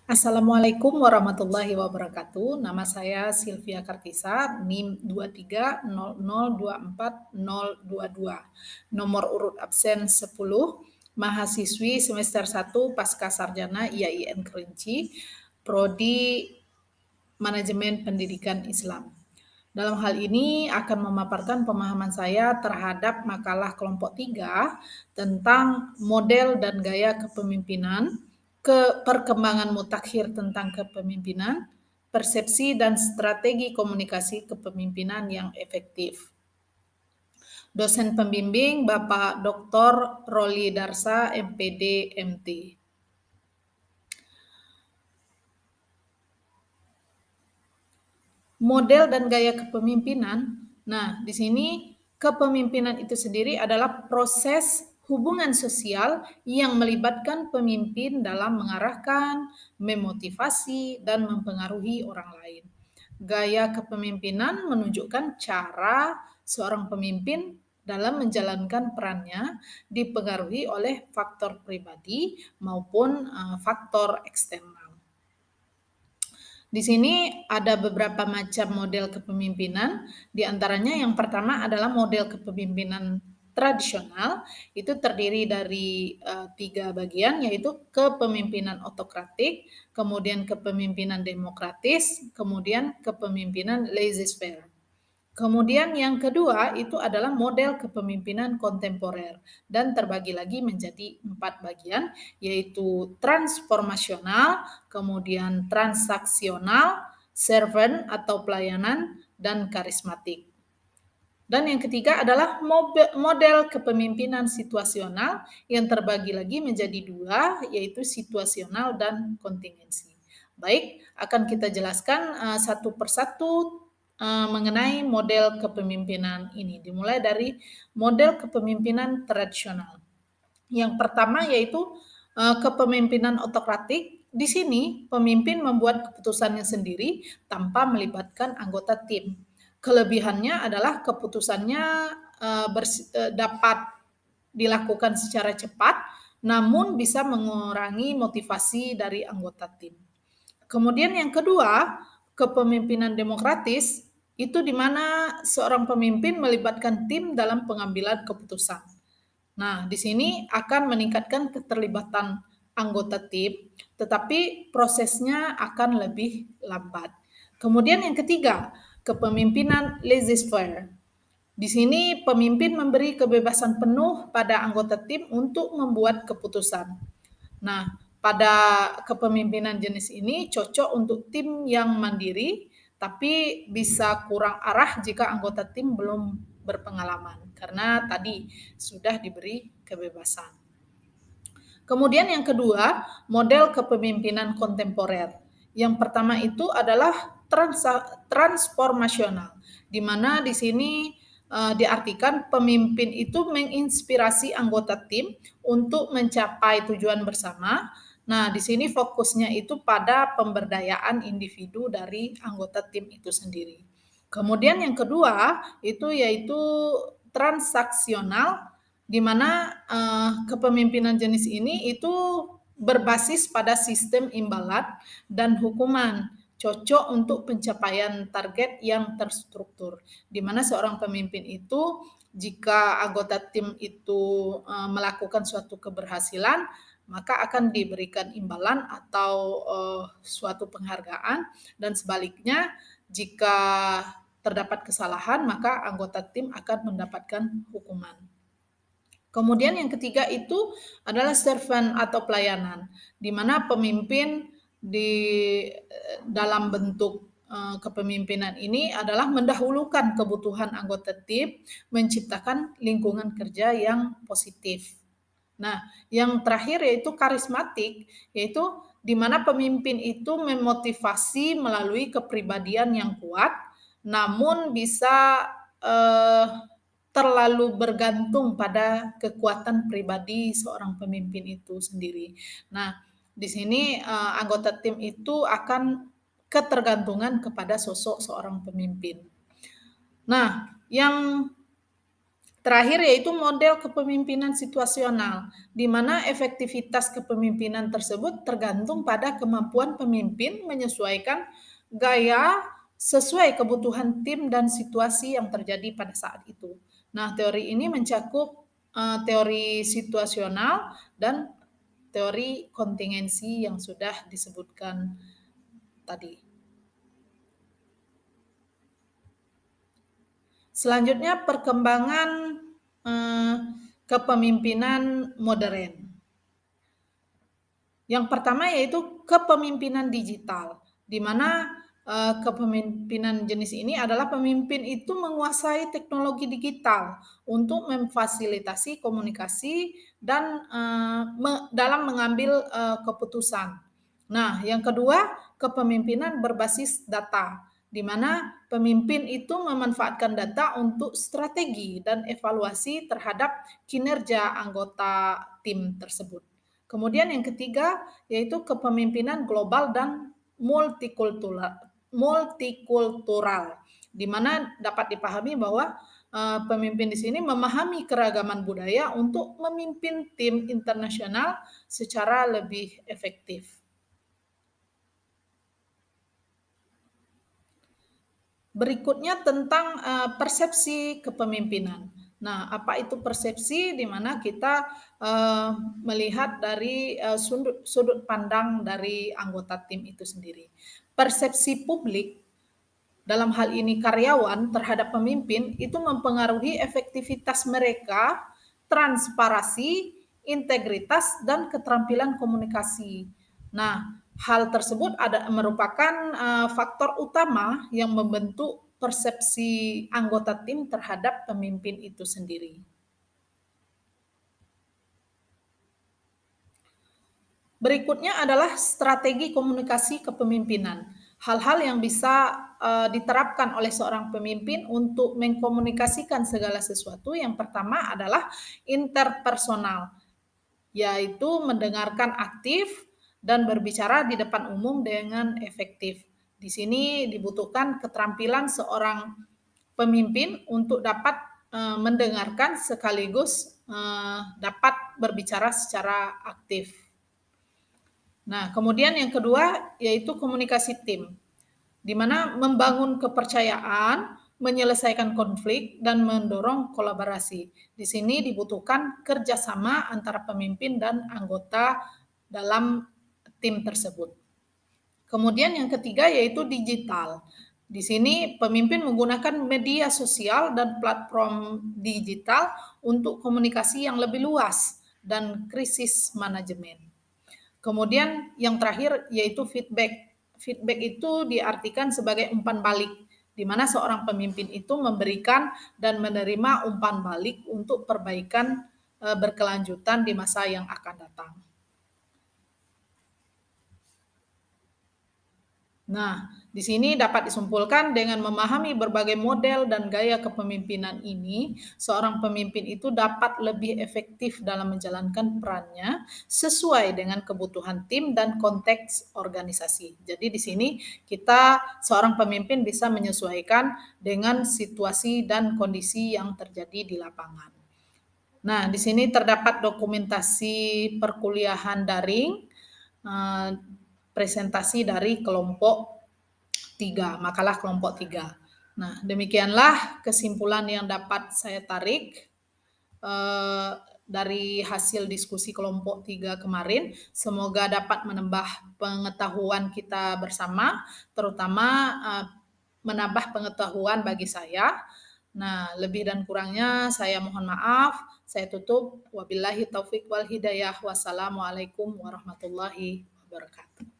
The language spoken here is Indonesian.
Assalamualaikum warahmatullahi wabarakatuh. Nama saya Sylvia Kartisa, NIM 2300240022. Nomor urut absen 10, mahasiswi semester 1 Pasca Sarjana IAIN Kerinci, Prodi Manajemen Pendidikan Islam. Dalam hal ini akan memaparkan pemahaman saya terhadap makalah kelompok 3 tentang model dan gaya kepemimpinan, perkembangan mutakhir tentang kepemimpinan, persepsi dan strategi komunikasi kepemimpinan yang efektif. Dosen pembimbing Bapak Dr. Roli Darsa, MPD, MT. Model dan gaya kepemimpinan. Nah, di sini kepemimpinan itu sendiri adalah proses hubungan sosial yang melibatkan pemimpin dalam mengarahkan, memotivasi, dan mempengaruhi orang lain. Gaya kepemimpinan menunjukkan cara seorang pemimpin dalam menjalankan perannya dipengaruhi oleh faktor pribadi maupun faktor eksternal. Di sini ada beberapa macam model kepemimpinan, di antaranya yang pertama adalah model kepemimpinan tradisional, itu terdiri dari 3 bagian, yaitu kepemimpinan otokratik, kemudian kepemimpinan demokratis, kemudian kepemimpinan laissez-faire. Kemudian yang kedua itu adalah model kepemimpinan kontemporer dan terbagi lagi menjadi 4 bagian, yaitu transformasional, kemudian transaksional, servant atau pelayanan, dan karismatik. Dan yang ketiga adalah model kepemimpinan situasional yang terbagi lagi menjadi 2, yaitu situasional dan kontingensi. Baik, akan kita jelaskan satu persatu mengenai model kepemimpinan ini. Dimulai dari model kepemimpinan tradisional. Yang pertama yaitu kepemimpinan otokratik. Di sini pemimpin membuat keputusannya sendiri tanpa melibatkan anggota tim. Kelebihannya adalah keputusannya dapat dilakukan secara cepat, namun bisa mengurangi motivasi dari anggota tim. Kemudian yang kedua, kepemimpinan demokratis itu di mana seorang pemimpin melibatkan tim dalam pengambilan keputusan. Nah, di sini akan meningkatkan keterlibatan anggota tim, tetapi prosesnya akan lebih lambat. Kemudian yang ketiga, kepemimpinan laissez-faire. Di sini pemimpin memberi kebebasan penuh pada anggota tim untuk membuat keputusan. Nah, pada kepemimpinan jenis ini cocok untuk tim yang mandiri, tapi bisa kurang arah jika anggota tim belum berpengalaman, karena tadi sudah diberi kebebasan. Kemudian yang kedua, model kepemimpinan kontemporer. Yang pertama itu adalah transformasional, di mana di sini diartikan pemimpin itu menginspirasi anggota tim untuk mencapai tujuan bersama. Nah, di sini fokusnya itu pada pemberdayaan individu dari anggota tim itu sendiri. Kemudian yang kedua itu yaitu transaksional, di mana kepemimpinan jenis ini itu berbasis pada sistem imbalan dan hukuman, cocok untuk pencapaian target yang terstruktur, di mana seorang pemimpin itu jika anggota tim itu melakukan suatu keberhasilan, maka akan diberikan imbalan atau suatu penghargaan, dan sebaliknya jika terdapat kesalahan, maka anggota tim akan mendapatkan hukuman. Kemudian yang ketiga itu adalah servant atau pelayanan, di mana pemimpin di dalam bentuk kepemimpinan ini adalah mendahulukan kebutuhan anggota tim, menciptakan lingkungan kerja yang positif. Nah, yang terakhir yaitu karismatik, yaitu di mana pemimpin itu memotivasi melalui kepribadian yang kuat, namun bisa eh, terlalu bergantung pada kekuatan pribadi seorang pemimpin itu sendiri. Nah, di sini anggota tim itu akan ketergantungan kepada sosok seorang pemimpin. Nah, yang Terakhir yaitu model kepemimpinan situasional, di mana efektivitas kepemimpinan tersebut tergantung pada kemampuan pemimpin menyesuaikan gaya sesuai kebutuhan tim dan situasi yang terjadi pada saat itu. Nah, teori ini mencakup teori situasional dan teori kontingensi yang sudah disebutkan tadi. Selanjutnya perkembangan eh, kepemimpinan modern. Yang pertama yaitu kepemimpinan digital, di mana kepemimpinan jenis ini adalah pemimpin itu menguasai teknologi digital untuk memfasilitasi komunikasi dan dalam mengambil keputusan. Nah, yang kedua, kepemimpinan berbasis data, di mana pemimpin itu memanfaatkan data untuk strategi dan evaluasi terhadap kinerja anggota tim tersebut. Kemudian yang ketiga yaitu kepemimpinan global dan multikultural, di mana dapat dipahami bahwa pemimpin di sini memahami keragaman budaya untuk memimpin tim internasional secara lebih efektif. Berikutnya tentang persepsi kepemimpinan. Nah, apa itu persepsi? Di mana kita melihat dari sudut pandang dari anggota tim itu sendiri. Persepsi publik dalam hal ini karyawan terhadap pemimpin itu mempengaruhi efektivitas mereka, transparansi, integritas, dan keterampilan komunikasi. Nah, hal tersebut merupakan faktor utama yang membentuk persepsi anggota tim terhadap pemimpin itu sendiri. Berikutnya adalah strategi komunikasi kepemimpinan. Hal-hal yang bisa diterapkan oleh seorang pemimpin untuk mengkomunikasikan segala sesuatu. Yang pertama adalah interpersonal, yaitu mendengarkan aktif dan berbicara di depan umum dengan efektif. Di sini dibutuhkan keterampilan seorang pemimpin untuk dapat mendengarkan sekaligus dapat berbicara secara aktif. Nah, kemudian yang kedua yaitu komunikasi tim, di mana membangun kepercayaan, menyelesaikan konflik, dan mendorong kolaborasi. Di sini dibutuhkan kerjasama antara pemimpin dan anggota dalam tim tersebut. Kemudian yang ketiga yaitu digital. Di sini pemimpin menggunakan media sosial dan platform digital untuk komunikasi yang lebih luas dan krisis manajemen. Kemudian yang terakhir yaitu feedback. Feedback itu diartikan sebagai umpan balik, di mana seorang pemimpin itu memberikan dan menerima umpan balik untuk perbaikan berkelanjutan di masa yang akan datang. Nah, di sini dapat disimpulkan dengan memahami berbagai model dan gaya kepemimpinan ini, seorang pemimpin itu dapat lebih efektif dalam menjalankan perannya sesuai dengan kebutuhan tim dan konteks organisasi. Jadi di sini kita seorang pemimpin bisa menyesuaikan dengan situasi dan kondisi yang terjadi di lapangan. Nah, di sini terdapat dokumentasi perkuliahan daring, eh, presentasi dari kelompok 3, makalah kelompok 3. Nah, demikianlah kesimpulan yang dapat saya tarik dari hasil diskusi kelompok 3 kemarin. Semoga dapat menambah pengetahuan kita bersama, terutama menambah pengetahuan bagi saya. Nah, lebih dan kurangnya saya mohon maaf. Saya tutup. Wabillahi taufik wal hidayah. Wassalamualaikum warahmatullahi wabarakatuh.